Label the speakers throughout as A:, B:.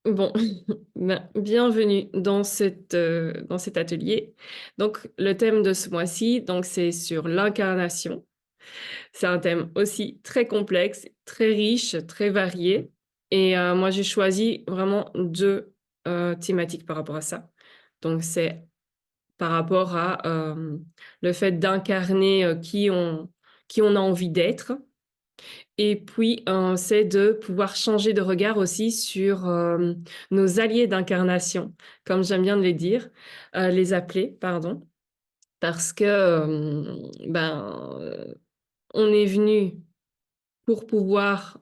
A: Bon, bienvenue dans cet atelier. Donc, le thème de ce mois-ci, donc, c'est sur l'incarnation. C'est un thème aussi très complexe, très riche, très varié. Et moi, j'ai choisi vraiment deux thématiques par rapport à ça. Donc, c'est par rapport à le fait d'incarner qui on a envie d'être. Et puis, c'est de pouvoir changer de regard aussi sur nos alliés d'incarnation, comme j'aime bien les appeler, pardon, parce que on est venu pour pouvoir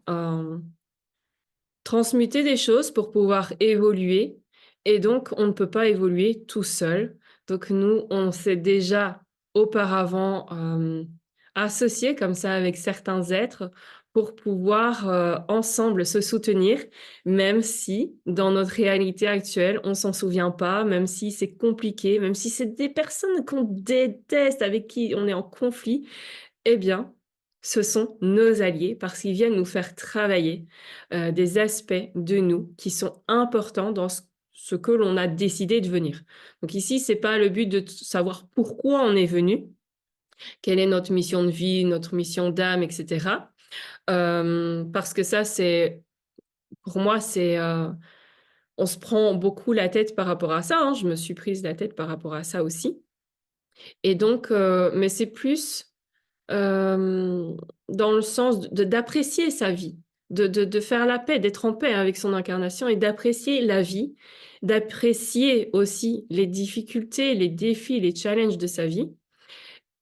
A: transmuter des choses, pour pouvoir évoluer, et donc on ne peut pas évoluer tout seul. Donc nous, on s'est déjà auparavant associés comme ça avec certains êtres pour pouvoir ensemble se soutenir, même si dans notre réalité actuelle, on s'en souvient pas, même si c'est compliqué, même si c'est des personnes qu'on déteste, avec qui on est en conflit, eh bien, ce sont nos alliés parce qu'ils viennent nous faire travailler des aspects de nous qui sont importants dans ce que l'on a décidé de venir. Donc ici, c'est pas le but de savoir pourquoi on est venu, quelle est notre mission de vie, notre mission d'âme, etc. Parce que ça, c'est pour moi, on se prend beaucoup la tête par rapport à ça. Hein. Je me suis prise la tête par rapport à ça aussi. Et donc, mais c'est plus euh, dans le sens d'apprécier sa vie, de faire la paix, d'être en paix avec son incarnation et d'apprécier la vie, d'apprécier aussi les difficultés, les défis, les challenges de sa vie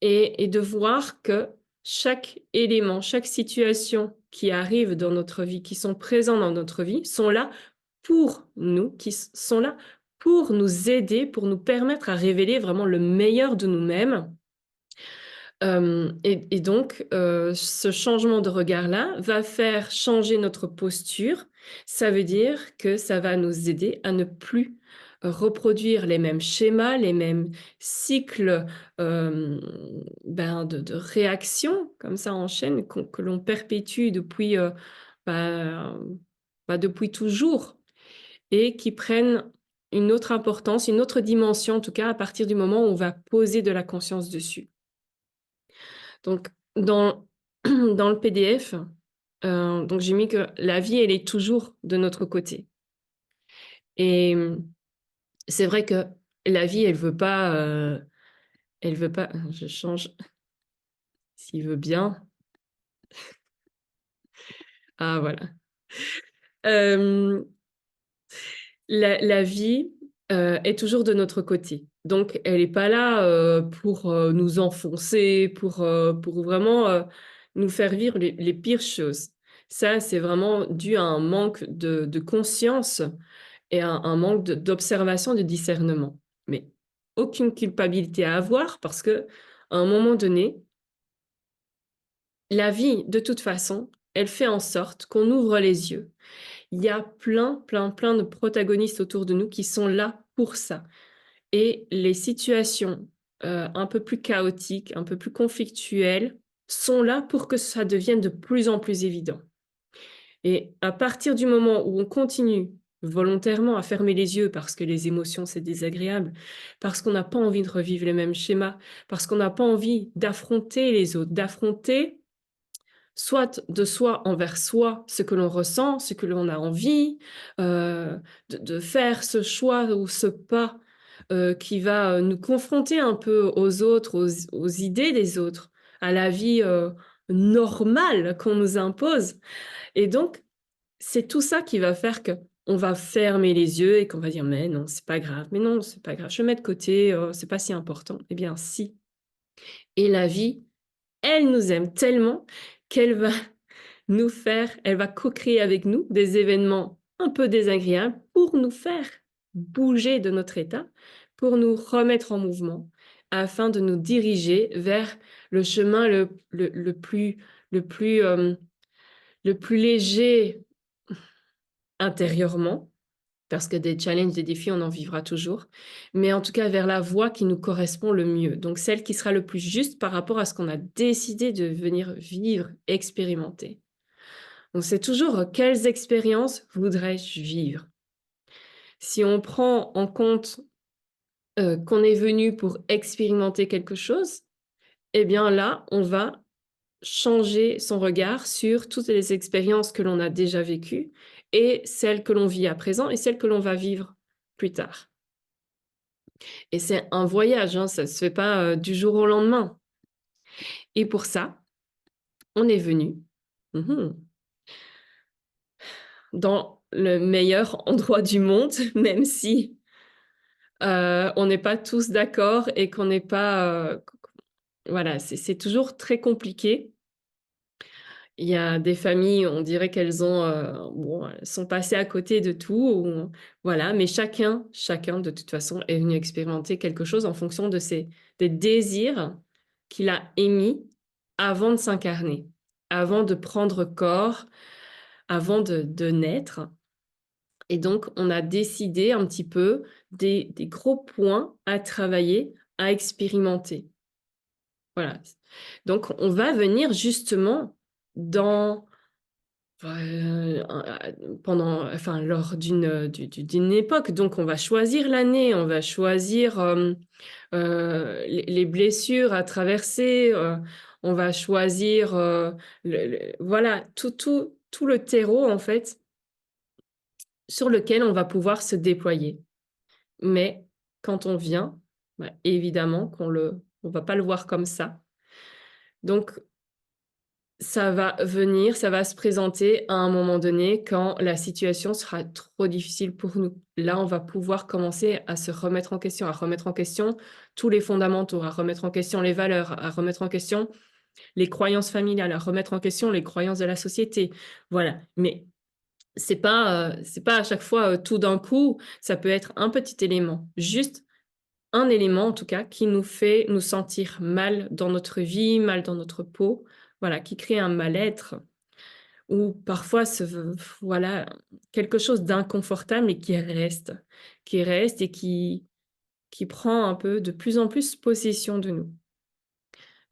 A: et de voir que chaque élément, chaque situation qui arrive dans notre vie, qui sont présents dans notre vie, sont là pour nous, qui sont là pour nous aider, pour nous permettre à révéler vraiment le meilleur de nous-mêmes et donc, ce changement de regard-là va faire changer notre posture. Ça veut dire que ça va nous aider à ne plus reproduire les mêmes schémas, les mêmes cycles de réactions, comme ça en chaîne, que l'on perpétue depuis, bah, depuis toujours, et qui prennent une autre importance, une autre dimension, en tout cas, à partir du moment où on va poser de la conscience dessus. Donc, dans, dans le PDF, donc j'ai mis que la vie, elle est toujours de notre côté. Et c'est vrai que la vie, elle veut pas, je change s'il veut bien. Ah, voilà. Euh, la vie est toujours de notre côté. Donc, elle n'est pas là pour nous enfoncer, pour vraiment nous faire vivre les pires choses. Ça, c'est vraiment dû à un manque de conscience et un manque d'observation, de discernement. Mais aucune culpabilité à avoir parce que à un moment donné, la vie, de toute façon, elle fait en sorte qu'on ouvre les yeux. Il y a plein de protagonistes autour de nous qui sont là pour ça. Et les situations un peu plus chaotiques, un peu plus conflictuelles, sont là pour que ça devienne de plus en plus évident. Et à partir du moment où on continue volontairement à fermer les yeux parce que les émotions, c'est désagréable, parce qu'on n'a pas envie de revivre les mêmes schémas, parce qu'on n'a pas envie d'affronter les autres, d'affronter soit de soi envers soi, ce que l'on ressent, ce que l'on a envie, de faire ce choix ou ce pas qui va nous confronter un peu aux autres, aux idées des autres, à la vie normale qu'on nous impose. Et donc, c'est tout ça qui va faire que on va fermer les yeux et qu'on va dire mais non, c'est pas grave, mais non, c'est pas grave, je mets de côté, c'est pas si important. Eh bien, si. Et la vie, elle nous aime tellement qu'elle va elle va co-créer avec nous des événements un peu désagréables pour nous faire bouger de notre état, pour nous remettre en mouvement, afin de nous diriger vers le chemin le plus, le plus léger intérieurement, parce que des challenges, des défis, on en vivra toujours, mais en tout cas vers la voie qui nous correspond le mieux. Donc celle qui sera le plus juste par rapport à ce qu'on a décidé de venir vivre, expérimenter. Donc c'est toujours quelles expériences voudrais-je vivre? Si on prend en compte, qu'on est venu pour expérimenter quelque chose, eh bien là, on va changer son regard sur toutes les expériences que l'on a déjà vécues et celles que l'on vit à présent et celles que l'on va vivre plus tard. Et c'est un voyage, hein, ça se fait pas, du jour au lendemain. Et pour ça, on est venu, mmh dans le meilleur endroit du monde, même si, on n'est pas tous d'accord et qu'on n'est pas, voilà, c'est toujours très compliqué. Il y a des familles, on dirait qu'elles ont, bon, elles sont passées à côté de tout ou voilà, mais chacun de toute façon est venu expérimenter quelque chose en fonction de ses des désirs qu'il a émis avant de s'incarner, avant de prendre corps, avant de naître et donc on a décidé un petit peu des gros points à travailler, à expérimenter. Voilà, donc on va venir justement dans pendant enfin, lors d'une époque, donc on va choisir l'année, on va choisir, les blessures à traverser, on va choisir, le voilà, tout le terreau, en fait, sur lequel on va pouvoir se déployer. Mais quand on vient, bah, évidemment on va pas le voir comme ça. Donc ça va venir, ça va se présenter à un moment donné quand la situation sera trop difficile pour nous. Là, on va pouvoir commencer à se remettre en question, à remettre en question tous les fondamentaux, à remettre en question les valeurs, à remettre en question les croyances familiales, à remettre en question les croyances de la société. Voilà. Mais c'est pas à chaque fois, tout d'un coup, ça peut être un petit élément, juste un élément en tout cas qui nous fait nous sentir mal dans notre vie, mal dans notre peau, voilà, qui crée un mal-être ou parfois voilà, quelque chose d'inconfortable et qui reste et qui prend un peu de plus en plus possession de nous.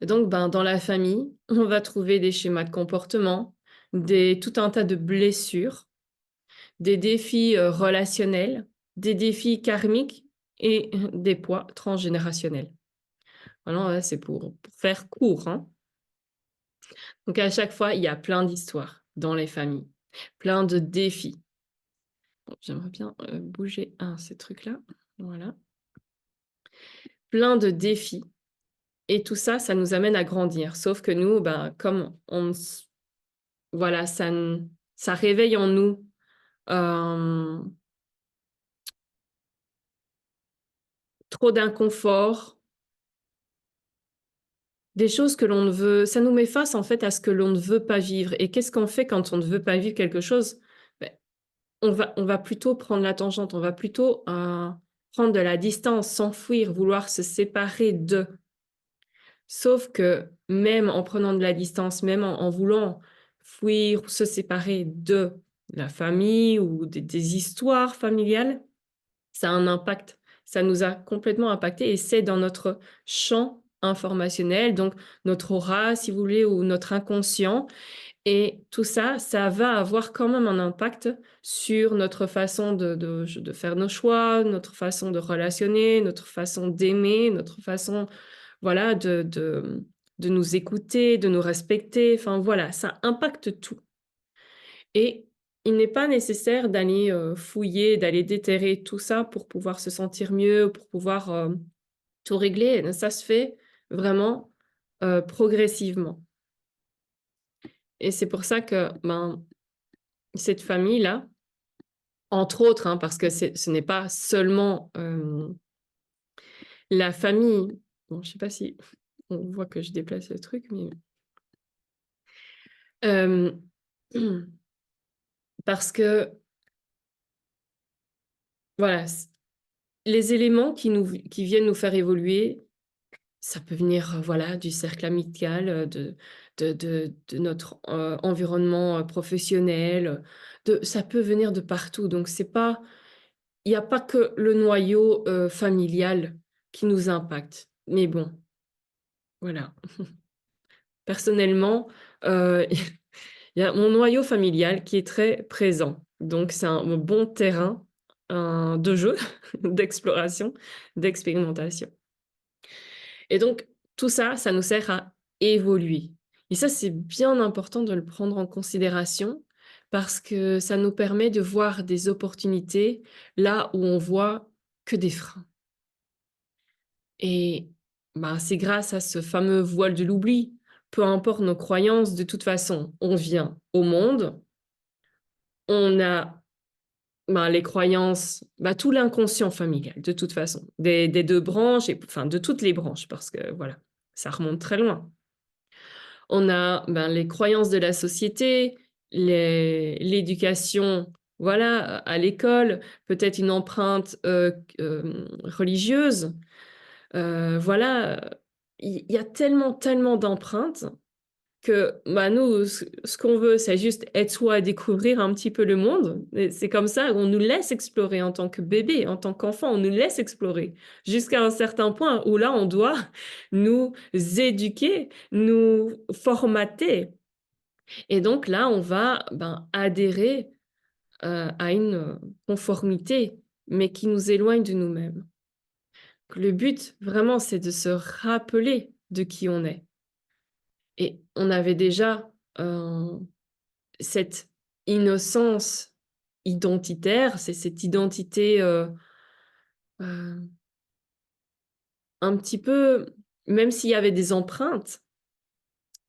A: Et donc, ben, dans la famille, on va trouver des schémas de comportement, tout un tas de blessures, des défis, relationnels, des défis karmiques et des poids transgénérationnels. Voilà, ouais, c'est pour faire court, hein. Donc à chaque fois, il y a plein d'histoires dans les familles, plein de défis. Bon, j'aimerais bien, bouger ces trucs-là, voilà. Plein de défis et tout ça, ça nous amène à grandir. Sauf que nous, ben, comme on s voilà, ça réveille en nous, hem, trop d'inconfort, des choses que l'on ne veut ça nous met face, en fait, à ce que l'on ne veut pas vivre et qu'est-ce qu'on fait quand on ne veut pas vivre quelque chose? Beh, on va plutôt prendre la tangente, on va plutôt, prendre de la distance, s'enfuir, vouloir se séparer de. Sauf que même en prenant de la distance, même en voulant fuir ou se séparer de la famille ou des histoires familiales, ça a un impact. Ça nous a complètement impactés et c'est dans notre champ informationnel, donc notre aura, si vous voulez, ou notre inconscient et tout ça, ça va avoir quand même un impact sur notre façon de faire nos choix, notre façon de relationner, notre façon d'aimer, notre façon, voilà, de nous écouter, de nous respecter. Enfin voilà, ça impacte tout et il n'est pas nécessaire d'aller, fouiller, d'aller déterrer tout ça pour pouvoir se sentir mieux, pour pouvoir, tout régler. Ça se fait vraiment, progressivement et c'est pour ça que, ben, cette famille-là, entre autres, hein, parce que ce n'est pas seulement, la famille. Bon, je sais pas si on voit que je déplace le truc, mais hem, parce que voilà, les éléments qui viennent nous faire évoluer, ça peut venir, voilà, du cercle amical, de notre, environnement, professionnel, ça peut venir de partout donc c'est pas. Il y a pas que le noyau, familial qui nous impacte. Mais bon, voilà. Personnellement, il y a mon noyau familial qui est très présent. Donc c'est un bon terrain de jeu, d'exploration, d'expérimentation. Et donc tout ça, ça nous sert à évoluer. Et ça, c'est bien important de le prendre en considération parce que ça nous permet de voir des opportunités là où on voit que des freins. Et bah, c'est grâce à ce fameux voile de l'oubli. Peu importe nos croyances, de toute façon, on vient au monde, on a les croyances, tout l'inconscient familial, de toute façon, des deux branches, et, enfin de toutes les branches, parce que voilà, ça remonte très loin. On a les croyances de la société, l'éducation, voilà, à l'école, peut-être une empreinte religieuse. Voilà, il y a tellement, tellement d'empreintes que nous, ce qu'on veut, c'est juste être soi et découvrir un petit peu le monde. Et c'est comme ça, on nous laisse explorer en tant que bébé, en tant qu'enfant, on nous laisse explorer jusqu'à un certain point où là, on doit nous éduquer, nous formater. Et donc là, on va adhérer à une conformité, mais qui nous éloigne de nous-mêmes. Le but, vraiment, c'est de se rappeler de qui on est. Et on avait déjà cette innocence identitaire, c'est cette identité heu, un petit peu, même s'il y avait des empreintes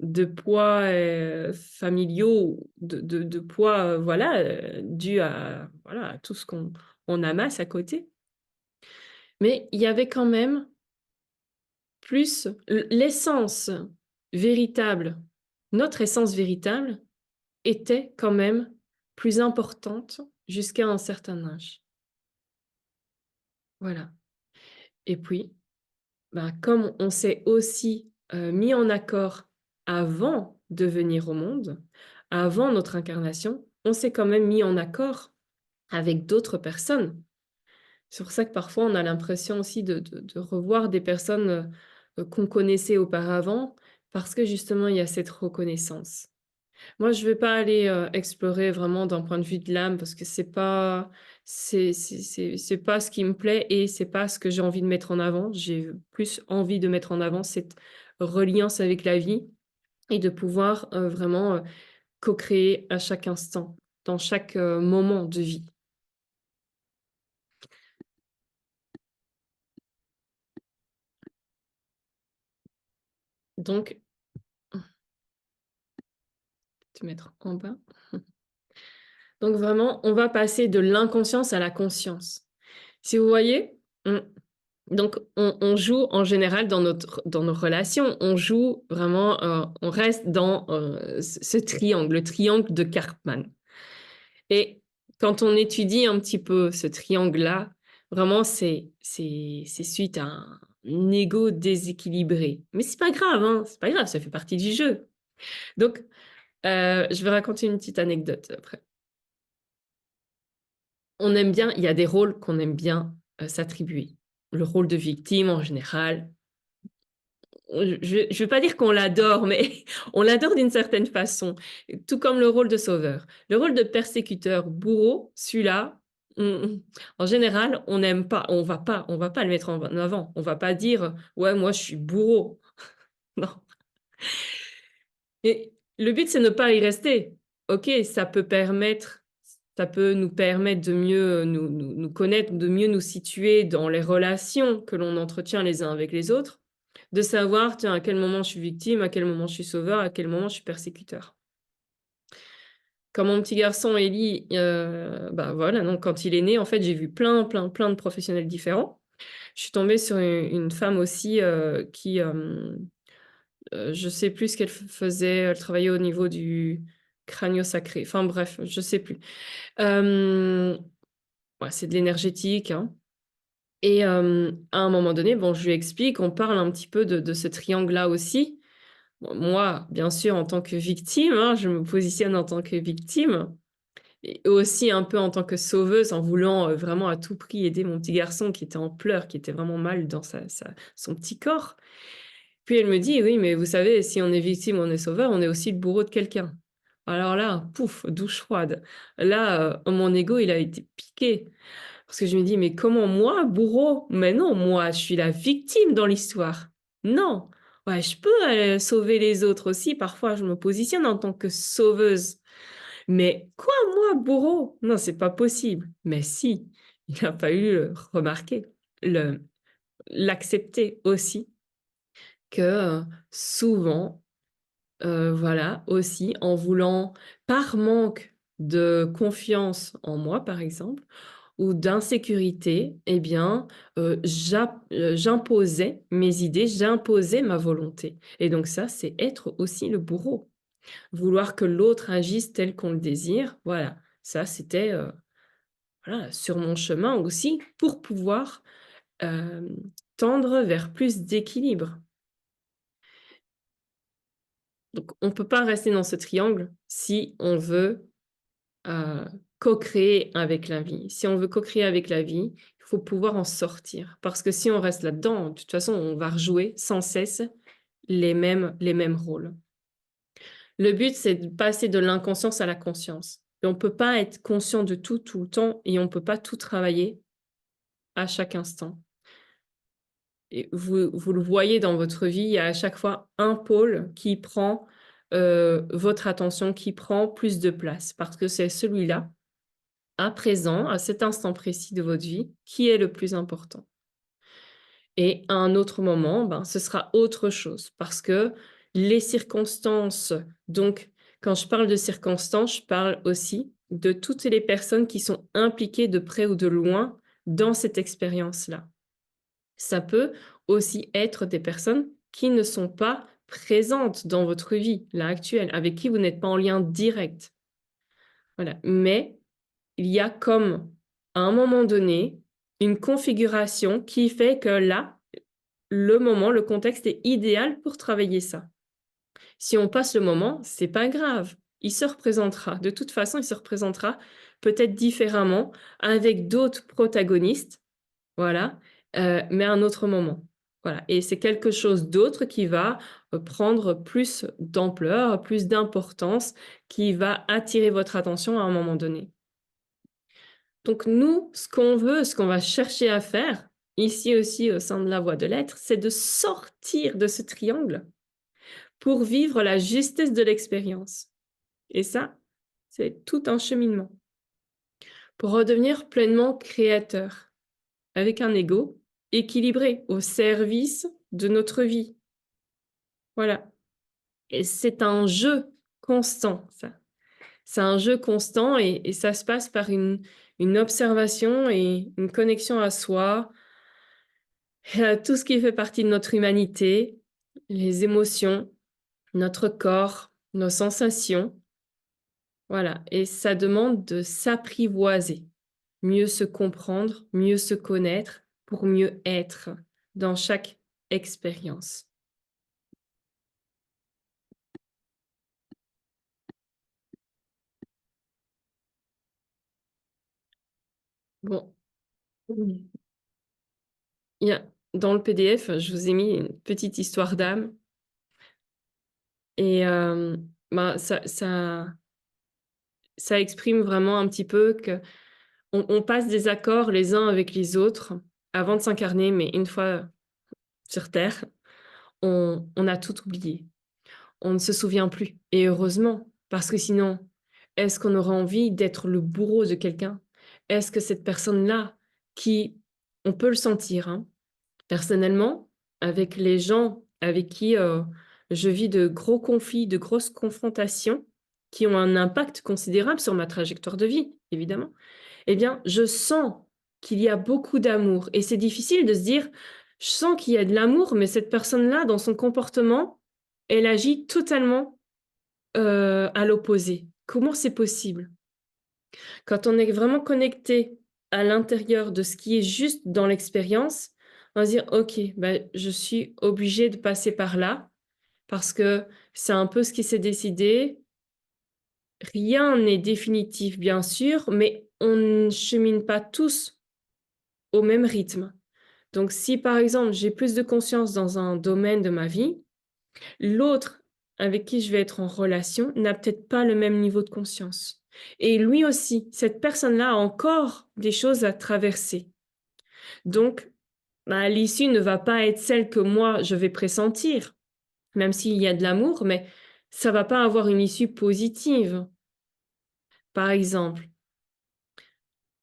A: de poids, familiaux, de poids, voilà, dû à voilà, à tout ce qu'on amasse à côté. Mais il y avait quand même plus l'essence véritable, notre essence véritable était quand même plus importante jusqu'à un certain âge. Voilà. Et puis, comme on s'est aussi, mis en accord avant de venir au monde, avant notre incarnation, on s'est quand même mis en accord avec d'autres personnes. C'est pour ça que parfois on a l'impression aussi de revoir des personnes, qu'on connaissait auparavant, parce que justement il y a cette reconnaissance. Moi, je vais pas aller, explorer vraiment d'un point de vue de l'âme parce que c'est pas ce qui me plaît et c'est pas ce que j'ai envie de mettre en avant. J'ai plus envie de mettre en avant cette reliance avec la vie et de pouvoir, vraiment, co-créer à chaque instant, dans chaque, moment de vie. Donc te mettre en bas. Donc vraiment, on va passer de l'inconscience à la conscience. Si vous voyez, donc on joue en général dans nos relations, on joue vraiment, on reste dans, ce triangle, le triangle de Karpman. Et quand on étudie un petit peu ce triangle-là, vraiment c'est suite à un ego déséquilibré. Mais c'est pas grave, hein, c'est pas grave, ça fait partie du jeu. Donc, je vais raconter une petite anecdote après. On aime bien, il y a des rôles qu'on aime bien, s'attribuer. Le rôle de victime en général, je vais pas dire qu'on l'adore, mais on l'adore d'une certaine façon, tout comme le rôle de sauveur. Le rôle de persécuteur, bourreau, celui-là, en général, on n'aime pas, on va pas le mettre en avant. On va pas dire: «Ouais, moi, je suis bourreau». Non. Et le but, c'est ne pas y rester. OK, ça peut nous permettre de mieux nous connaître, de mieux nous situer dans les relations que l'on entretient les uns avec les autres, de savoir, tiens, à quel moment je suis victime, à quel moment je suis sauveur, à quel moment je suis persécuteur. Quand mon petit garçon Élie, voilà, donc quand il est né, en fait, j'ai vu plein, plein, plein de professionnels différents. Je suis tombée sur une femme aussi, qui, je sais plus ce qu'elle faisait, elle travaillait au niveau du crânio-sacré, enfin bref, je sais plus. Hem, ouais, c'est de l'énergétique, hein, et à un moment donné, bon, je lui explique, on parle un petit peu de ce triangle-là aussi. Bon, moi, bien sûr, en tant que victime, hein, je me positionne en tant que victime et aussi un peu en tant que sauveuse en voulant, vraiment à tout prix aider mon petit garçon qui était en pleurs, qui était vraiment mal dans son petit corps. Puis elle me dit: «Oui, mais vous savez, si on est victime, on est sauveur, on est aussi le bourreau de quelqu'un». Alors là, pouf, douche froide. Là, mon ego, il a été piqué. Parce que je me dis: «Mais comment moi, bourreau? Mais non, moi, je suis la victime dans l'histoire. Non! Ouais, je peux, sauver les autres aussi, parfois je me positionne en tant que sauveuse. Mais quoi, moi, bourreau? Non, c'est pas possible». Mais si, il a fallu le remarquer, le l'accepter aussi que, souvent, voilà, aussi en voulant par manque de confiance en moi, par exemple, ou d'insécurité, eh bien, j'imposais mes idées, j'imposais ma volonté et donc ça, c'est être aussi le bourreau. Vouloir que l'autre agisse tel qu'on le désire, voilà, ça c'était, voilà, sur mon chemin aussi pour pouvoir, hem, tendre vers plus d'équilibre. Donc on peut pas rester dans ce triangle si on veut, heu, co-créer avec la vie. Si on veut co-créer avec la vie, il faut pouvoir en sortir. Parce que si on reste là-dedans, de toute façon, on va rejouer sans cesse les mêmes rôles. Le but, c'est de passer de l'inconscience à la conscience. Et on peut pas être conscient de tout, tout le temps et on peut pas tout travailler à chaque instant. Et vous le voyez dans votre vie, il y a à chaque fois un pôle qui prend, votre attention, qui prend plus de place parce que c'est celui-là, à présent, à cet instant précis de votre vie, qui est le plus important. Et à un autre moment, ben, ce sera autre chose parce que les circonstances donc quand je parle de circonstances, je parle aussi de toutes les personnes qui sont impliquées de près ou de loin dans cette expérience-là. Ça peut aussi être des personnes qui ne sont pas présentes dans votre vie, là, actuelle, avec qui vous n'êtes pas en lien direct. Voilà, mais il y a comme, à un moment donné, une configuration qui fait que là, le moment, le contexte est idéal pour travailler ça. Si on passe le moment, c'est pas grave, il se représentera. De toute façon, il se représentera peut-être différemment avec d'autres protagonistes, voilà, mais à un autre moment. Voilà et c'est quelque chose d'autre qui va, prendre plus d'ampleur, plus d'importance, qui va attirer votre attention à un moment donné. Donc nous, ce qu'on veut, ce qu'on va chercher à faire, ici aussi au sein de la voie de l'être, c'est de sortir de ce triangle pour vivre la justesse de l'expérience et ça, c'est tout un cheminement. Pour redevenir pleinement créateur, avec un ego équilibré, au service de notre vie. Voilà et c'est un jeu constant ça. C'est un jeu constant et ça se passe par une observation et une connexion à soi, et à tout ce qui fait partie de notre humanité, les émotions, notre corps, nos sensations, voilà et ça demande de s'apprivoiser, mieux se comprendre, mieux se connaître pour mieux être dans chaque expérience. Bon, mmh, il y a dans le PDF, je vous ai mis une petite histoire d'âme et ben, ça exprime vraiment un petit peu qu'on on passe des accords les uns avec les autres avant de s'incarner, mais une fois sur terre, on a tout oublié. On ne se souvient plus et heureusement, parce que sinon, est-ce qu'on aurait envie d'être le bourreau de quelqu'un? Est-ce que cette personne-là qui on peut le sentir, hein, personnellement, avec les gens avec qui, je vis de gros conflits, de grosses confrontations qui ont un impact considérable sur ma trajectoire de vie, évidemment. Eh bien, je sens qu'il y a beaucoup d'amour et c'est difficile de se dire: «Je sens qu'il y a de l'amour, mais cette personne-là, dans son comportement, elle agit totalement, à l'opposé. Comment c'est possible?» Quand on est vraiment connecté à l'intérieur de ce qui est juste dans l'expérience, on va se dire: «OK, bah, je suis obligé de passer par là parce que c'est un peu ce qui s'est décidé. Rien n'est définitif, bien sûr, mais on ne chemine pas tous au même rythme. Donc si, par exemple, j'ai plus de conscience dans un domaine de ma vie, l'autre avec qui je vais être en relation n'a peut-être pas le même niveau de conscience. Et lui aussi, cette personne-là a encore des choses à traverser. Donc, bah, l'issue ne va pas être celle que moi, je vais pressentir, même s'il y a de l'amour, mais ça va pas avoir une issue positive. Par exemple,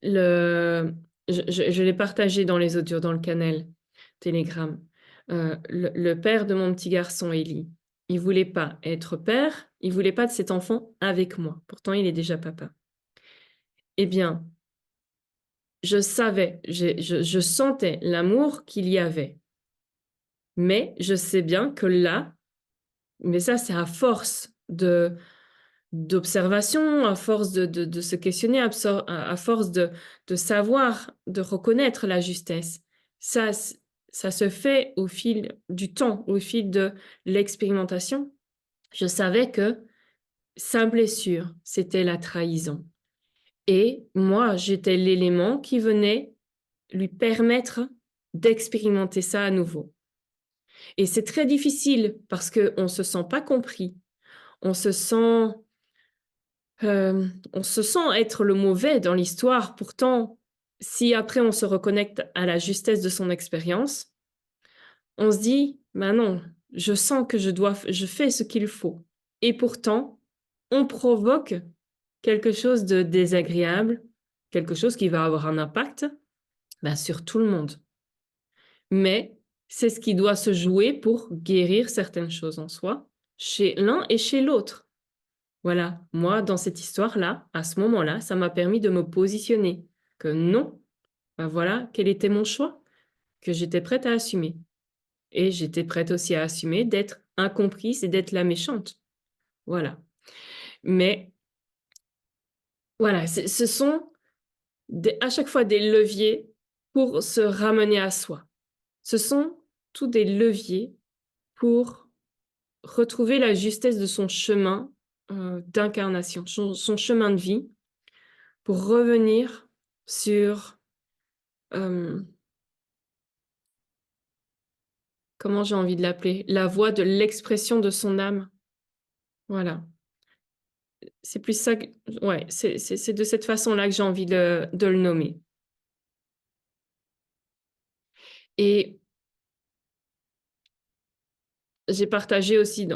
A: le je l'ai partagé dans les audios, dans le canal Telegram. Le père de mon petit garçon Élie, il voulait pas être père, il voulait pas de cet enfant avec moi. Pourtant, il est déjà papa. Eh bien, je savais, je sentais l'amour qu'il y avait, mais je sais bien que là, mais ça, c'est à force d'observation, à force de se questionner, à force de savoir, de reconnaître la justesse. Ça, ça se fait au fil du temps, au fil de l'expérimentation. Je savais que sa blessure, c'était la trahison. Et moi, j'étais l'élément qui venait lui permettre d'expérimenter ça à nouveau. Et c'est très difficile parce qu'on ne se sent pas compris, on se sent on se sent être le mauvais dans l'histoire. Pourtant, si après on se reconnecte à la justesse de son expérience, on se dit: «Ben non, je sens que je fais ce qu'il faut» et pourtant, on provoque quelque chose de désagréable, quelque chose qui va avoir un impact, bah, sur tout le monde. Mais c'est ce qui doit se jouer pour guérir certaines choses en soi, chez l'un et chez l'autre. Voilà, moi, dans cette histoire-là, à ce moment-là, ça m'a permis de me positionner, que non, bah voilà, quel était mon choix, que j'étais prête à assumer. Et j'étais prête aussi à assumer d'être incomprise et d'être la méchante. Voilà. Mais voilà, ce sont à chaque fois des leviers pour se ramener à soi. Ce sont tous des leviers pour retrouver la justesse de son chemin d'incarnation, son chemin de vie, pour revenir sur, hem, comment j'ai envie de l'appeler? La voie de l'expression de son âme. Voilà. C'est plus ça que ouais, c'est de cette façon-là que j'ai envie de le nommer et j'ai partagé aussi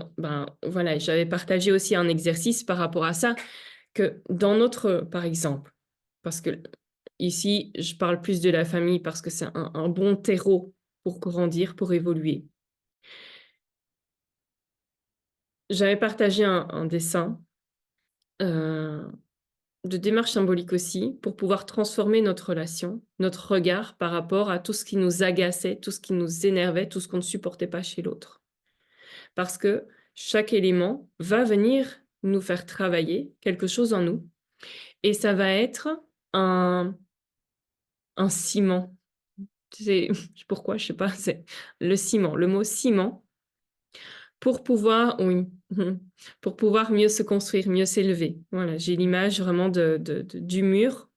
A: voilà, j'avais partagé aussi un exercice par rapport à ça, que dans notre par exemple, parce que ici, je parle plus de la famille parce que c'est un bon terreau pour grandir, pour évoluer. J'avais partagé un dessin, heu, de démarche symbolique aussi, pour pouvoir transformer notre relation, notre regard par rapport à tout ce qui nous agaçait, tout ce qui nous énervait, tout ce qu'on ne supportait pas chez l'autre. Parce que chaque élément va venir nous faire travailler quelque chose en nous et ça va être un ciment. C'est pourquoi? Je sais pas, c'est le ciment, le mot ciment pour pouvoir oui, pour pouvoir mieux se construire, mieux s'élever. Voilà, j'ai l'image vraiment du mur,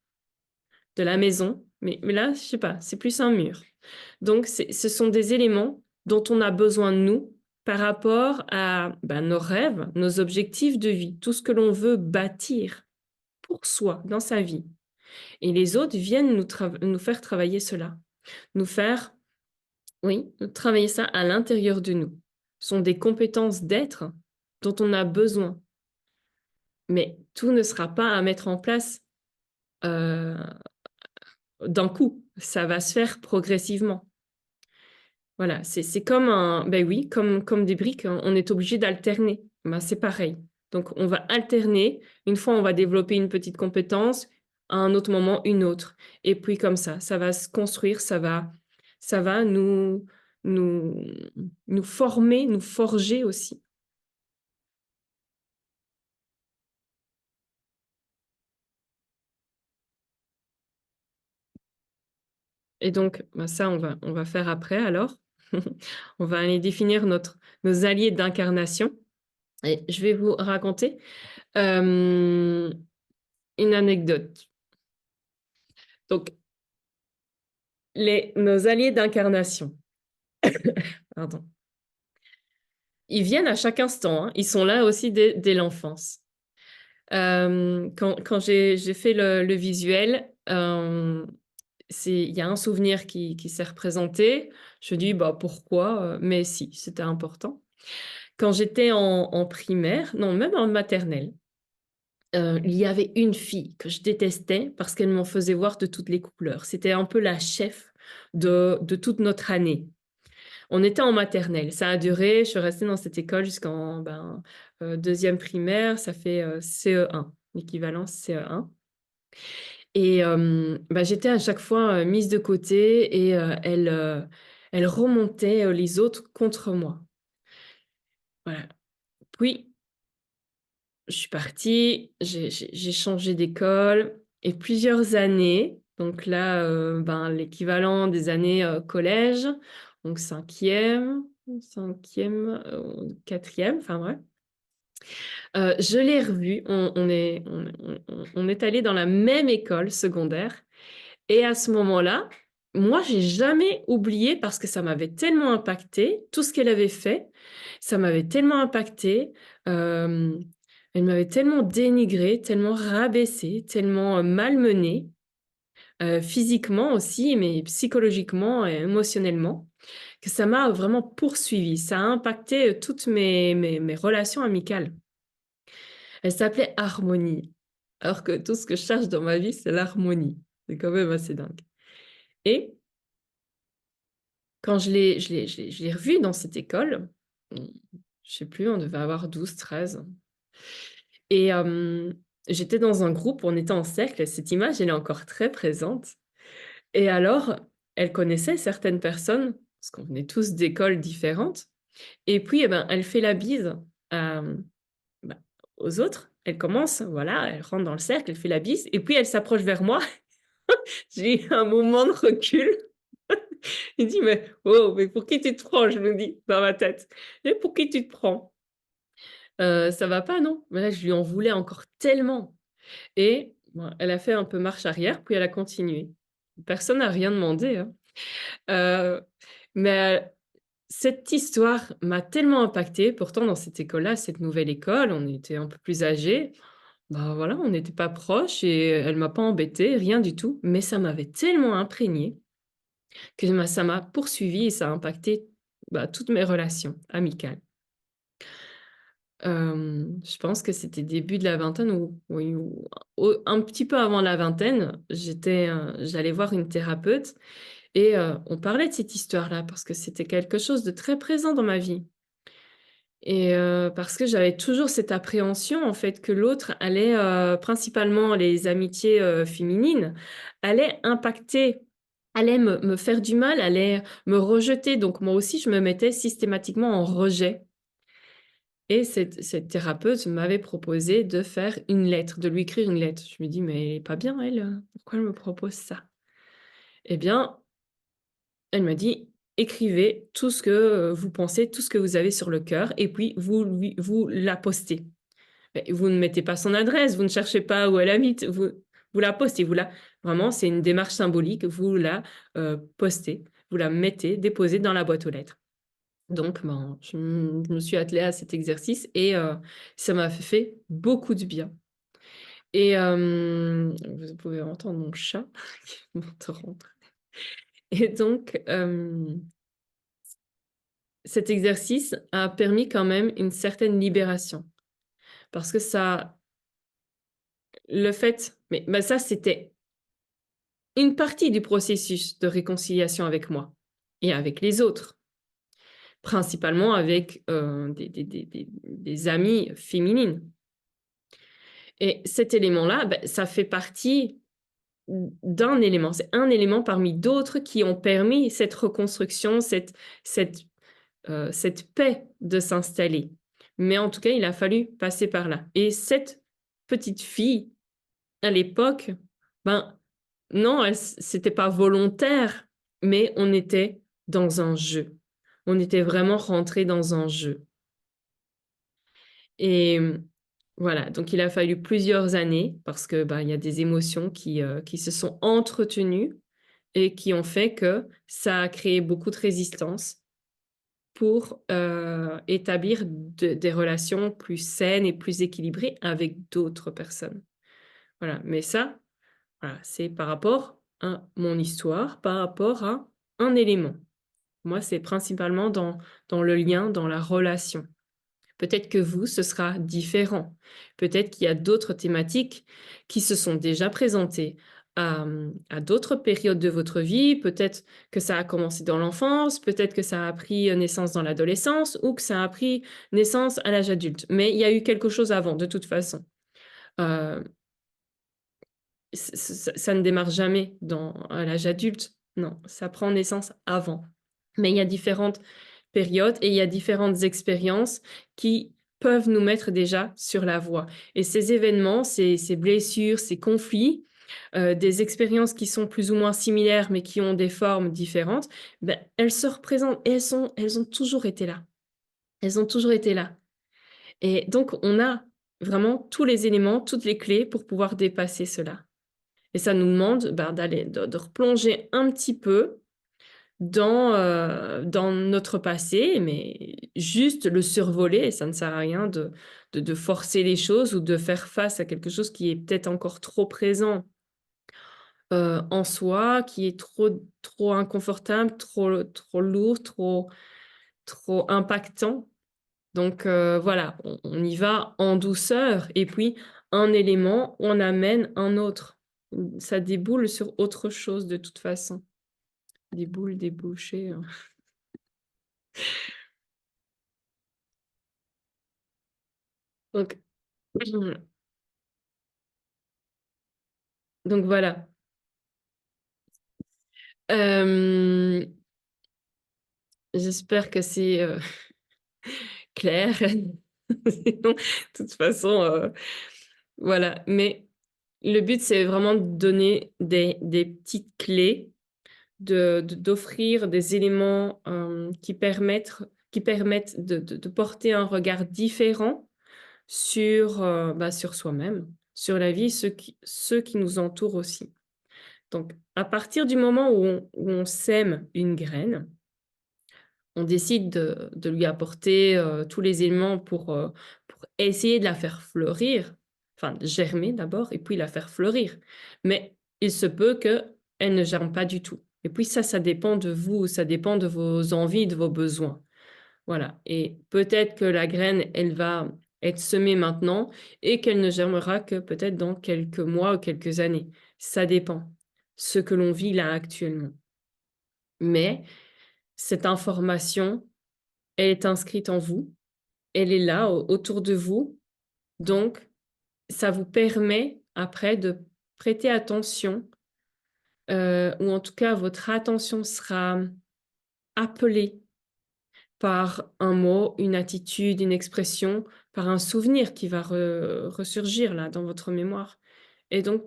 A: de la maison, mais là, je sais pas, c'est plus un mur. Donc ce sont des éléments dont on a besoin de nous par rapport à, bah, nos rêves, nos objectifs de vie, tout ce que l'on veut bâtir pour soi, dans sa vie et les autres viennent nous faire travailler cela, nous faire oui, travailler ça à l'intérieur de nous. Ce sont des compétences d'être dont on a besoin, mais tout ne sera pas à mettre en place, heu, d'un coup. Ça va se faire progressivement. Voilà, c'est comme oui, comme des briques, hein, on est obligé d'alterner. Ben, c'est pareil. Donc on va alterner. Une fois, on va développer une petite compétence, à un autre moment, une autre et puis comme ça va se construire, ça va nous nous former, nous forger aussi et donc bah, ça, on va faire après alors. On va aller définir nos alliés d'incarnation et je vais vous raconter, hem, une anecdote. Donc nos alliés d'incarnation, pardon, ils viennent à chaque instant, hein, ils sont là aussi dès l'enfance. Quand j'ai fait le visuel, il y a un souvenir qui s'est représenté. Je dis, bah pourquoi? Mais si, c'était important. Quand j'étais en primaire, non, même en maternelle, il y avait une fille que je détestais parce qu'elle m'en faisait voir de toutes les couleurs. C'était un peu la chef de toute notre année. On était en maternelle, ça a duré, je suis restée dans cette école jusqu'en, 2e primaire, ça fait, CE1, l'équivalent CE1 et j'étais à chaque fois, mise de côté et elle remontait, les autres contre moi. Voilà. Puis je suis partie, j'ai changé d'école et plusieurs années, donc là, l'équivalent des années, collège, donc cinquième, 4 enfin bref. Je l'ai revu, on est allés dans la même école secondaire et à ce moment-là, moi, j'ai jamais oublié parce que ça m'avait tellement impacté tout ce qu'elle avait fait, ça m'avait tellement impacté. Elle m'avait tellement dénigrée, tellement rabaissée, tellement, malmenée, physiquement aussi, mais psychologiquement et émotionnellement, que ça m'a vraiment poursuivie. Ça a impacté, toutes mes relations amicales. Elle s'appelait Harmonie, alors que tout ce que je cherche dans ma vie, c'est l'harmonie. C'est quand même assez dingue et quand je l'ai revue dans cette école, mmh, je sais plus, on devait avoir 12, 13 et j'étais dans un groupe, on était en cercle, cette image, elle est encore très présente et alors, elle connaissait certaines personnes, parce qu'on venait tous d'écoles différentes et puis, elle fait la bise, hem, bah, aux autres. Elle commence, voilà, elle rentre dans le cercle, elle fait la bise et puis elle s'approche vers moi. J'ai eu un moment de recul. Il dit: «Mais oh, mais pour qui tu te prends?» je me dis dans ma tête. «Mais pour qui tu te prends? Ça va pas, non?» Mais là, je lui en voulais encore tellement et elle a fait un peu marche arrière, puis elle a continué. Personne n'a rien demandé, hein. Heu, mais cette histoire m'a tellement impactée. Pourtant, dans cette école-là, cette nouvelle école, on était un peu plus âgés. Voilà, on n'était pas proches et elle m'a pas embêtée, rien du tout, mais ça m'avait tellement imprégnée que ça m'a poursuivie et ça a impacté, toutes mes relations amicales. Je pense que c'était début de la vingtaine ou oui, ou un petit peu avant la vingtaine, j'allais voir une thérapeute et on parlait de cette histoire-là parce que c'était quelque chose de très présent dans ma vie et parce que j'avais toujours cette appréhension, en fait, que l'autre allait, principalement les amitiés, féminines, allaient impacter, allaient me faire du mal, allaient me rejeter. Donc moi aussi, je me mettais systématiquement en rejet et cette thérapeute m'avait proposé de faire une lettre, de lui écrire une lettre. Je me dis: «Mais elle est pas bien elle, pourquoi elle me propose ça?» Eh bien, elle m'a dit: «Écrivez tout ce que, vous pensez, tout ce que vous avez sur le cœur et puis vous la postez». Beh, vous ne mettez pas son adresse, vous ne cherchez pas où elle habite, vous la postez, vous la vraiment, c'est une démarche symbolique, vous la, postez, vous la mettez, déposez dans la boîte aux lettres. Donc je me suis attelée à cet exercice et ça m'a fait beaucoup de bien et vous pouvez entendre mon chat qui monte rentrer et donc cet exercice a permis quand même une certaine libération parce que ça le fait ça, c'était une partie du processus de réconciliation avec moi et avec les autres, principalement avec, des amies féminines et cet élément-là, ça fait partie d'un élément. C'est un élément parmi d'autres qui ont permis cette reconstruction, cette paix de s'installer. Mais en tout cas, il a fallu passer par là et cette petite fille, à l'époque, ben, non, c'était pas volontaire, mais on était dans un jeu. On était vraiment rentrés dans un jeu et voilà, donc il a fallu plusieurs années parce que, il y a des émotions qui se sont entretenues et qui ont fait que ça a créé beaucoup de résistance pour établir des relations plus saines et plus équilibrées avec d'autres personnes. Voilà, mais ça, voilà, c'est par rapport à mon histoire, par rapport à un élément. Moi, c'est principalement dans le lien, dans la relation. Peut-être que vous, ce sera différent. Peut-être qu'il y a d'autres thématiques qui se sont déjà présentées à d'autres périodes de votre vie. Peut-être que ça a commencé dans l'enfance, peut-être que ça a pris naissance dans l'adolescence ou que ça a pris naissance à l'âge adulte. Mais il y a eu quelque chose avant, de toute façon. Euh, ça ne démarre jamais à l'âge adulte. Non, ça prend naissance avant. Mais il y a différentes périodes et il y a différentes expériences qui peuvent nous mettre déjà sur la voie. Et ces événements, ces blessures, ces conflits, des expériences qui sont plus ou moins similaires mais qui ont des formes différentes, ben, elles se représentent et elles ont toujours été là. Elles ont toujours été là. Et donc, on a vraiment tous les éléments, toutes les clés pour pouvoir dépasser cela. Et ça nous demande ben, de replonger un petit peu dans notre passé, mais juste le survoler, ça ne sert à rien de forcer les choses ou de faire face à quelque chose qui est peut-être encore trop présent en soi, qui est trop inconfortable, trop lourd, trop impactant. Donc voilà, on y va en douceur et puis un élément, on amène un autre. Ça déboule sur autre chose de toute façon. Des boules débouchées. Donc, donc voilà. Euh, J'espère que c'est clair. Sinon, de toute façon, voilà. Mais le but, c'est vraiment de donner des petites clés, d'offrir des éléments qui permettent de porter un regard différent sur, bah, sur soi-même, sur la vie, ceux qui nous entourent aussi. Donc, à partir du moment où on sème une graine, on décide de lui apporter tous les éléments pour essayer de la faire fleurir, enfin germer d'abord, et puis la faire fleurir. Mais il se peut qu'elle ne germe pas du tout. Et puis ça dépend de vous, ça dépend de vos envies, de vos besoins. Voilà. Et peut-être que la graine, elle va être semée maintenant et qu'elle ne germera que peut-être dans quelques mois ou quelques années. Ça dépend. Ce que l'on vit là actuellement. Mais cette information, elle est inscrite en vous, elle est là autour de vous, donc ça vous permet après de prêter attention, ou en tout cas votre attention sera appelée par un mot, une attitude, une expression, par un souvenir qui va ressurgir là dans votre mémoire. Et donc,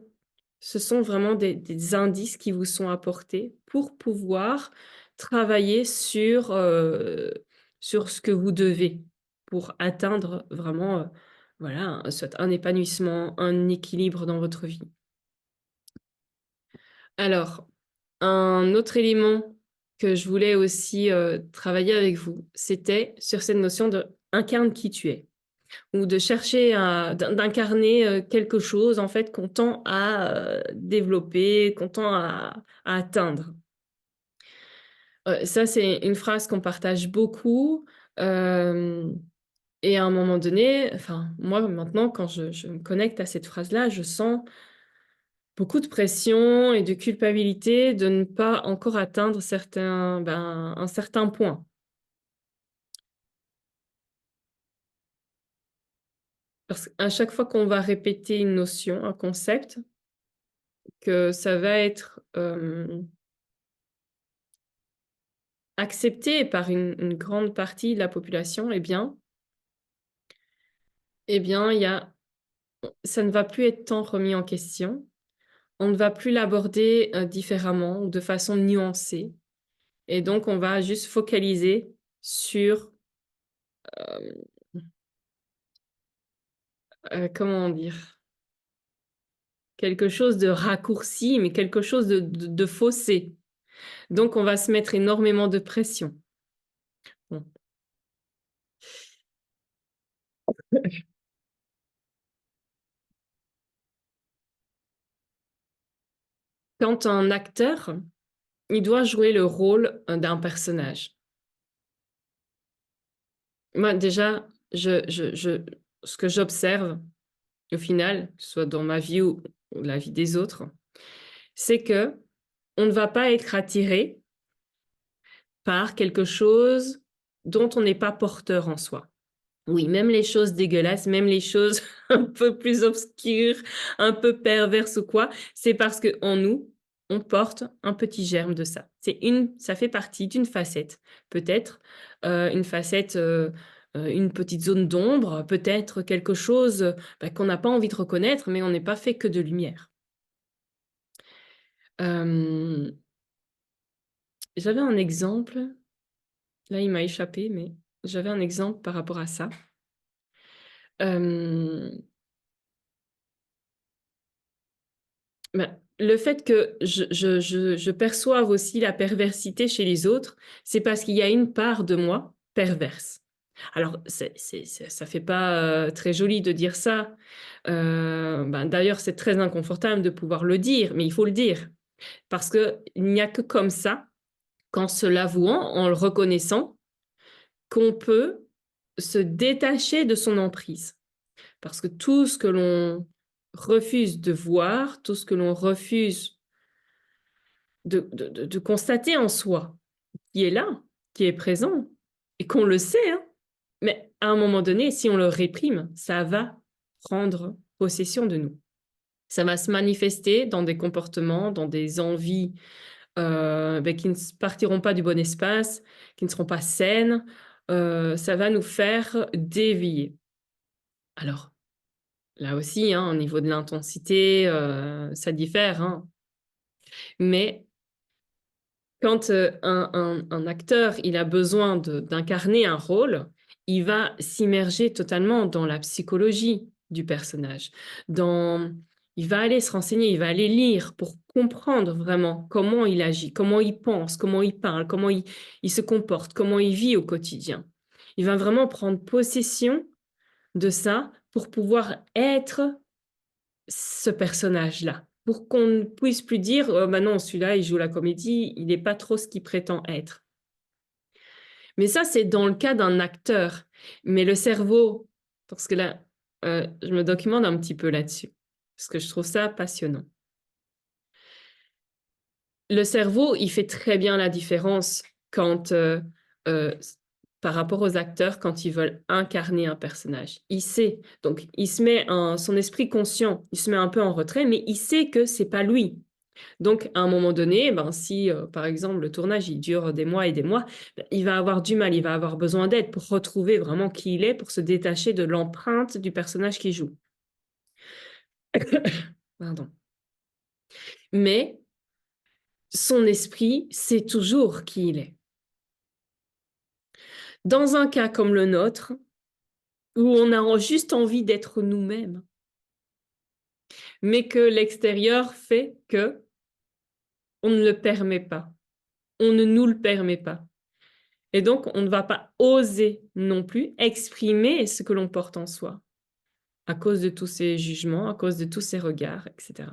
A: ce sont vraiment des indices qui vous sont apportés pour pouvoir travailler sur ce que vous devez pour atteindre vraiment, voilà, soit un épanouissement, un équilibre dans votre vie. Alors, un autre élément que je voulais aussi travailler avec vous, c'était sur cette notion de incarne qui tu es, ou de chercher d'incarner quelque chose en fait qu'on tend à développer, qu'on tend à atteindre. Ça, c'est une phrase qu'on partage beaucoup. euh, et à un moment donné, enfin, moi maintenant, quand je me connecte à cette phrase-là, je sens beaucoup de pression et de culpabilité de ne pas encore atteindre un certain point. Parce qu'à chaque fois qu'on va répéter une notion, un concept, que ça va être accepté par une grande partie de la population, il y a, ça ne va plus être tant remis en question. On ne va plus l'aborder différemment ou de façon nuancée. Et donc, on va juste focaliser sur, euh, comment dire, quelque chose de raccourci, mais quelque chose de faussé. Donc, on va se mettre énormément de pression. Bon. Quand un acteur, il doit jouer le rôle d'un personnage. Moi, déjà, ce que j'observe, au final, que ce soit dans ma vie ou la vie des autres, c'est que on ne va pas être attiré par quelque chose dont on n'est pas porteur en soi. Oui, même les choses dégueulasses, même les choses un peu plus obscures, un peu perverses ou quoi, c'est parce que en nous, on porte un petit germe de ça. Ça fait partie d'une facette. Peut-être une facette, une petite zone d'ombre, peut-être quelque chose qu'on n'a pas envie de reconnaître, mais on n'est pas fait que de lumière. Euh, J'avais un exemple, là il m'a échappé, mais j'avais un exemple par rapport à ça. Euh, le fait que je perçoive aussi la perversité chez les autres, c'est parce qu'il y a une part de moi perverse. Alors, ça fait pas très joli de dire ça. D'ailleurs, c'est très inconfortable de pouvoir le dire, mais il faut le dire. Parce qu'il n'y a que comme ça, qu'en se l'avouant, en le reconnaissant, qu'on peut se détacher de son emprise. Parce que tout ce que l'on refuse de voir, tout ce que l'on refuse de constater en soi, qui est là, qui est présent, et qu'on le sait, hein, mais à un moment donné, si on le réprime, ça va prendre possession de nous. Ça va se manifester dans des comportements, dans des envies qui ne partiront pas du bon espace, qui ne seront pas saines. Ça va nous faire dévier. Alors, là aussi, hein, au niveau de l'intensité, ça diffère, hein. Mais quand un acteur il a besoin d'incarner un rôle, il va s'immerger totalement dans la psychologie du personnage. Il va aller se renseigner, il va aller lire pour comprendre vraiment comment il agit, comment il pense, comment il parle, comment il se comporte, comment il vit au quotidien. Il va vraiment prendre possession de ça pour pouvoir être ce personnage-là. Pour qu'on ne puisse plus dire, bah non, celui-là, il joue la comédie, il n'est pas trop ce qu'il prétend être. Mais ça, c'est dans le cas d'un acteur. Mais le cerveau, parce que là, je me documente un petit peu là-dessus, parce que je trouve ça passionnant. Le cerveau, il fait très bien la différence quand, euh, par rapport aux acteurs, quand ils veulent incarner un personnage. Il sait, donc il se met son esprit conscient, il se met un peu en retrait, mais il sait que c'est pas lui. Donc, à un moment donné, si, par exemple, le tournage, il dure des mois et des mois, il va avoir du mal, il va avoir besoin d'aide pour retrouver vraiment qui il est, pour se détacher de l'empreinte du personnage qu'il joue. Pardon. Mais son esprit sait toujours qui il est. Dans un cas comme le nôtre, où on a juste envie d'être nous-mêmes, mais que l'extérieur fait que on ne le permet pas, on ne nous le permet pas. Et donc, on ne va pas oser non plus exprimer ce que l'on porte en soi, à cause de tous ces jugements, à cause de tous ces regards, etc.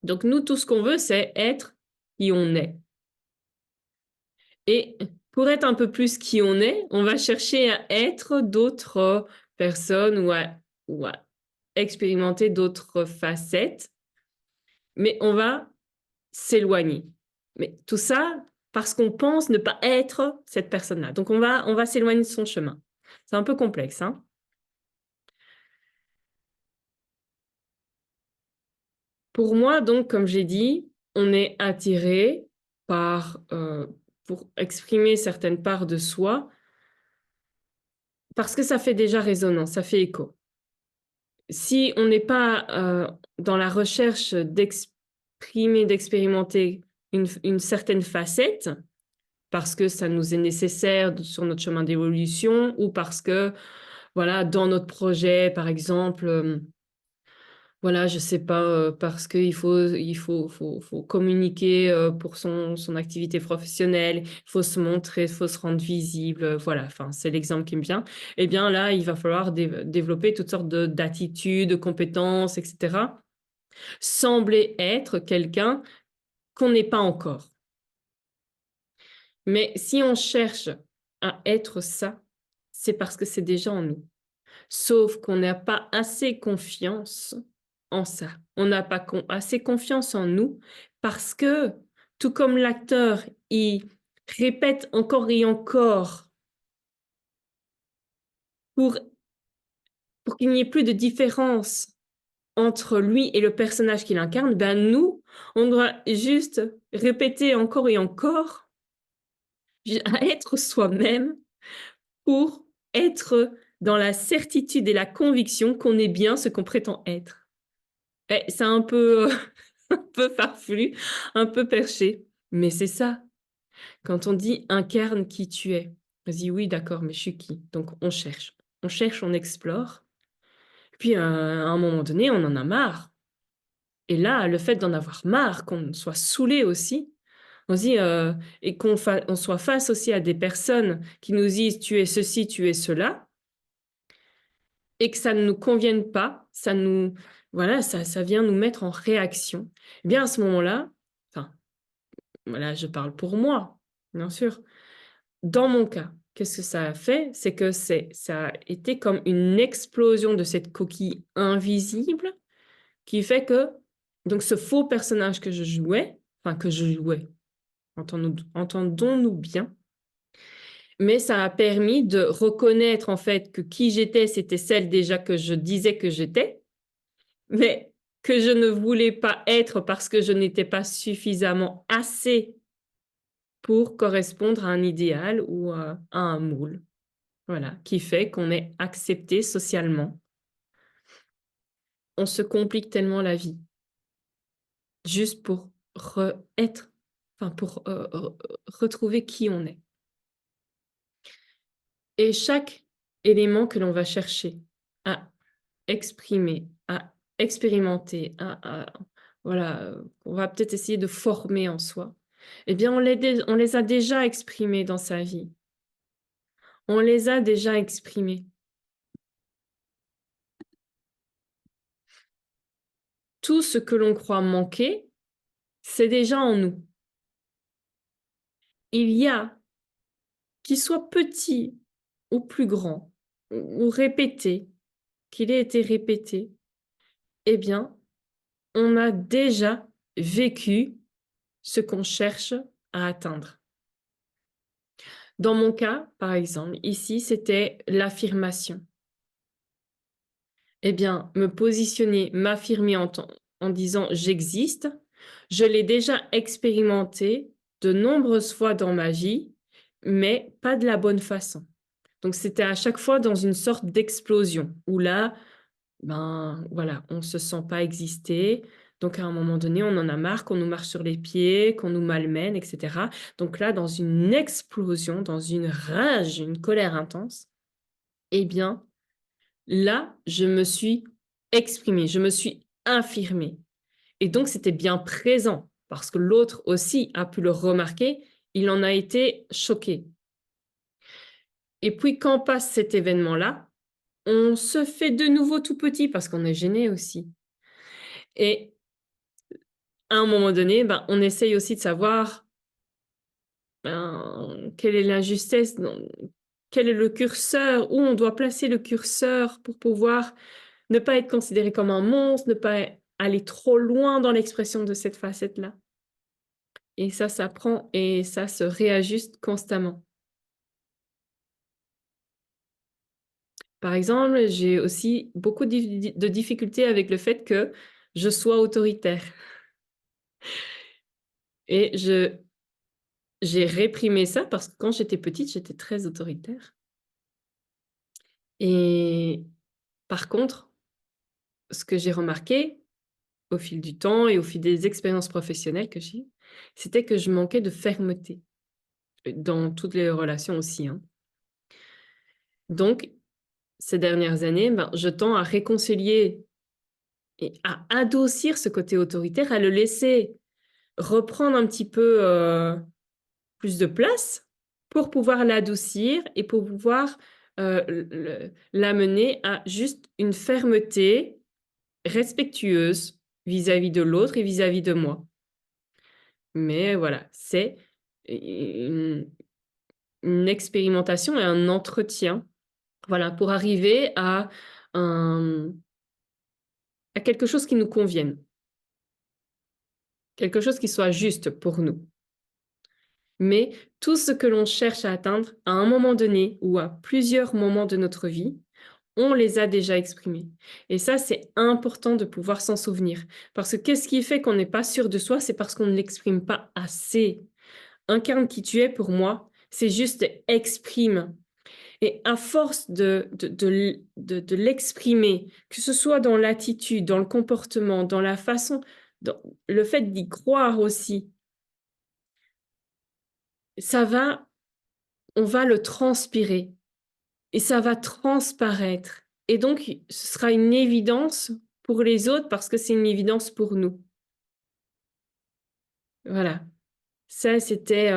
A: Donc, nous, tout ce qu'on veut, c'est être qui on est. Et pour être un peu plus qui on est, on va chercher à être d'autres personnes ou à expérimenter d'autres facettes, mais on va s'éloigner. Mais tout ça parce qu'on pense ne pas être cette personne-là. Donc, on va s'éloigner de son chemin. C'est un peu complexe, hein? Pour moi, donc, comme j'ai dit, on est attiré pour exprimer certaines parts de soi, parce que ça fait déjà résonance, ça fait écho. Si on n'est pas dans la recherche d'exprimer, d'expérimenter une certaine facette, parce que ça nous est nécessaire sur notre chemin d'évolution, ou parce que, voilà, dans notre projet, par exemple, Voilà, je sais pas, parce qu'il faut communiquer pour son activité professionnelle, il faut se montrer, il faut se rendre visible, voilà, enfin, c'est l'exemple qui me vient. Eh bien, là, il va falloir développer toutes sortes d'attitudes, de compétences, etc. Sembler être quelqu'un qu'on n'est pas encore. Mais si on cherche à être ça, c'est parce que c'est déjà en nous. Sauf qu'on n'a pas assez confiance en ça. On n'a pas assez confiance en nous parce que, tout comme l'acteur, il répète encore et encore pour, pour qu'il n'y ait plus de différence entre lui et le personnage qu'il incarne, ben nous, on doit juste répéter encore et encore à être soi-même pour être dans la certitude et la conviction qu'on est bien ce qu'on prétend être. C'est un peu, un peu farfelu, un peu perché, mais c'est ça. Quand on dit incarne qui tu es, on se dit oui, d'accord, mais je suis qui? Donc on cherche, on explore. Puis à un moment donné, on en a marre. Et là, le fait d'en avoir marre, qu'on soit saoulé aussi, on se dit, et on soit face aussi à des personnes qui nous disent tu es ceci, tu es cela, et que ça ne nous convienne pas, voilà, ça vient nous mettre en réaction. Eh bien, à ce moment-là, enfin, voilà, je parle pour moi, bien sûr. Dans mon cas, qu'est-ce que ça a fait? C'est que ça a été comme une explosion de cette coquille invisible qui fait que, donc ce faux personnage que je jouais, enfin que je jouais, entendons-nous bien, mais ça a permis de reconnaître en fait que qui j'étais, c'était celle déjà que je disais que j'étais, mais que je ne voulais pas être parce que je n'étais pas suffisamment assez pour correspondre à un idéal ou à un moule. Voilà, qui fait qu'on est accepté socialement. On se complique tellement la vie, juste pour être, enfin pour retrouver qui on est. Et chaque élément que l'on va chercher à exprimer, à expérimenter, voilà, on va peut-être essayer de former en soi, eh bien, on les a déjà exprimés dans sa vie. On les a déjà exprimés. Tout ce que l'on croit manquer, c'est déjà en nous. Il y a, qu'il soit petit ou plus grand, ou répété, qu'il ait été répété, eh bien, on a déjà vécu ce qu'on cherche à atteindre. Dans mon cas, par exemple, ici, c'était l'affirmation. Eh bien, me positionner, m'affirmer en disant j'existe, je l'ai déjà expérimenté de nombreuses fois dans ma vie, mais pas de la bonne façon. Donc, c'était à chaque fois dans une sorte d'explosion où là, ben voilà, on ne se sent pas exister. Donc, à un moment donné, on en a marre qu'on nous marche sur les pieds, qu'on nous malmène, etc. Donc là, dans une explosion, dans une rage, une colère intense, eh bien, là, je me suis exprimée, je me suis affirmée. Et donc, c'était bien présent parce que l'autre aussi a pu le remarquer, il en a été choqué. Et puis, quand passe cet événement-là, on se fait de nouveau tout petit parce qu'on est gêné aussi. Et à un moment donné, ben, on essaye aussi de savoir ben, quelle est l'injustice, quel est le curseur, où on doit placer le curseur pour pouvoir ne pas être considéré comme un monstre, ne pas aller trop loin dans l'expression de cette facette-là. Et ça s'apprend et ça se réajuste constamment. Par exemple, j'ai aussi beaucoup de difficultés avec le fait que je sois autoritaire. Et j'ai réprimé ça parce que quand j'étais petite, j'étais très autoritaire. Et par contre, ce que j'ai remarqué au fil du temps et au fil des expériences professionnelles que j'ai eues, c'était que je manquais de fermeté dans toutes les relations aussi, hein. Donc, ces dernières années, ben, je tends à réconcilier et à adoucir ce côté autoritaire, à le laisser reprendre un petit peu plus de place pour pouvoir l'adoucir et pour pouvoir l'amener à juste une fermeté respectueuse vis-à-vis de l'autre et vis-à-vis de moi. Mais voilà, c'est une, une expérimentation et un entretien, voilà, pour arriver un, à quelque chose qui nous convienne, quelque chose qui soit juste pour nous. Mais tout ce que l'on cherche à atteindre à un moment donné ou à plusieurs moments de notre vie, on les a déjà exprimés. Et ça, c'est important de pouvoir s'en souvenir. Parce que qu'est-ce qui fait qu'on n'est pas sûr de soi? C'est parce qu'on ne l'exprime pas assez. Incarne qui tu es, pour moi, c'est juste exprime. Et à force de l'exprimer, que ce soit dans l'attitude, dans le comportement, dans la façon, dans le fait d'y croire aussi, ça va, on va le transpirer et ça va transparaître. Et donc, ce sera une évidence pour les autres parce que c'est une évidence pour nous. Voilà. Ça, c'était,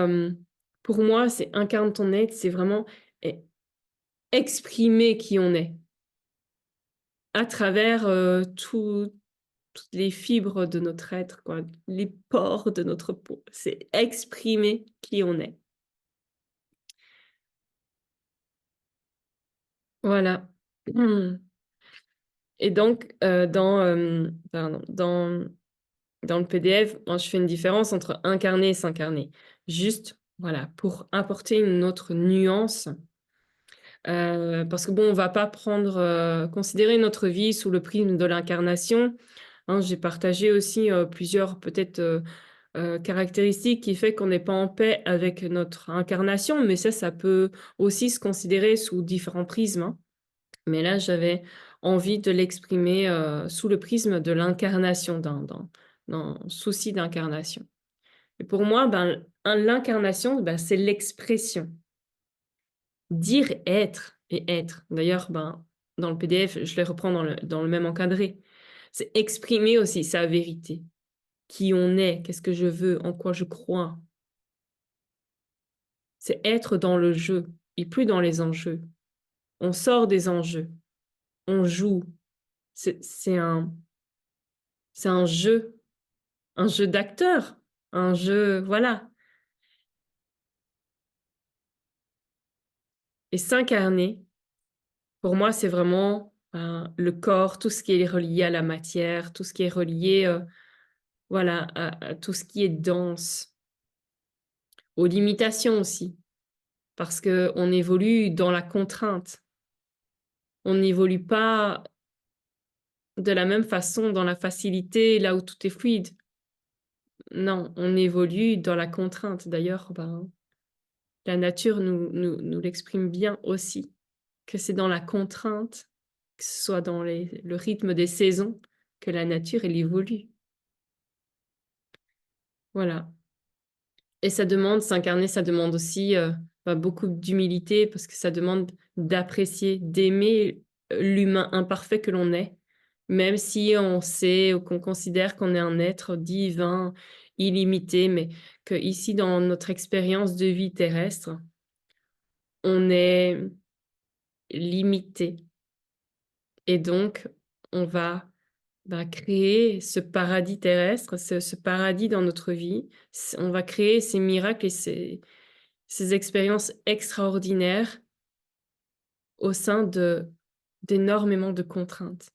A: pour moi, c'est incarne ton être, c'est vraiment e exprimer qui on est à travers, toutes les fibres de notre être, quoi, les pores de notre peau. C'est exprimer qui on est. Voilà. Et donc, pardon, dans le PDF, moi, je fais une différence entre incarner et s'incarner. Juste, voilà, pour apporter une autre nuance, parce que bon, on va pas prendre, considérer notre vie sous le prisme de l'incarnation, hein. J'ai partagé aussi, plusieurs peut-être, caractéristiques qui fait qu'on n'est pas en paix avec notre incarnation, mais ça peut aussi se considérer sous différents prismes, hein. Mais là, j'avais envie de l'exprimer, sous le prisme de l'incarnation, dans souci d'incarnation. Et pour moi, ben, l'incarnation, ben, c'est l'expression. Dire être et être. D'ailleurs, ben, dans le PDF, je les reprends dans le même encadré. C'est exprimer aussi sa vérité. Qui on est, qu'est-ce que je veux, en quoi je crois. C'est être dans le jeu et plus dans les enjeux. On sort des enjeux, on joue. C'est un jeu, un jeu d'acteur, un jeu, voilà. Et s'incarner, pour moi, c'est vraiment le corps, tout ce qui est relié à la matière, tout ce qui est relié, voilà, à tout ce qui est dense, aux limitations aussi, parce que on évolue dans la contrainte. On n'évolue pas de la même façon dans la facilité, là où tout est fluide. Non, on évolue dans la contrainte. D'ailleurs, ben, la nature nous l'exprime bien aussi, que c'est dans la contrainte, que ce soit dans le rythme des saisons, que la nature, elle évolue. Voilà. Et ça demande, s'incarner, ça demande aussi bah, beaucoup d'humilité parce que ça demande d'apprécier, d'aimer l'humain imparfait que l'on est, même si on sait ou qu'on considère qu'on est un être divin, illimité, mais que ici, dans notre expérience de vie terrestre, on est limité. Et donc, on va bah, créer ce paradis terrestre, ce paradis dans notre vie. On va créer ces miracles et ces expériences extraordinaires au sein d'énormément de contraintes.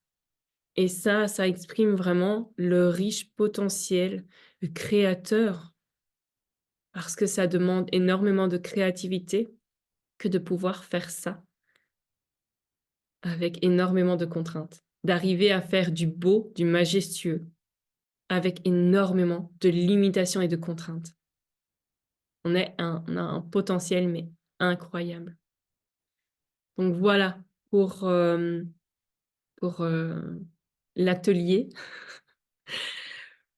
A: Et ça exprime vraiment le riche potentiel créateur, parce que ça demande énormément de créativité que de pouvoir faire ça avec énormément de contraintes, d'arriver à faire du beau, du majestueux, avec énormément de limitations et de contraintes. On a un potentiel, mais incroyable. Donc voilà pour l'atelier,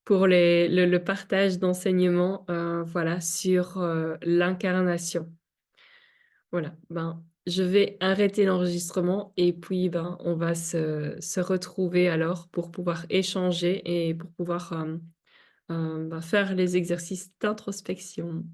A: pour le partage d'enseignements, voilà, sur l'incarnation. Voilà, ben, je vais arrêter l'enregistrement et puis, ben, on va se retrouver alors pour pouvoir échanger et pour pouvoir, bah, faire les exercices d'introspection.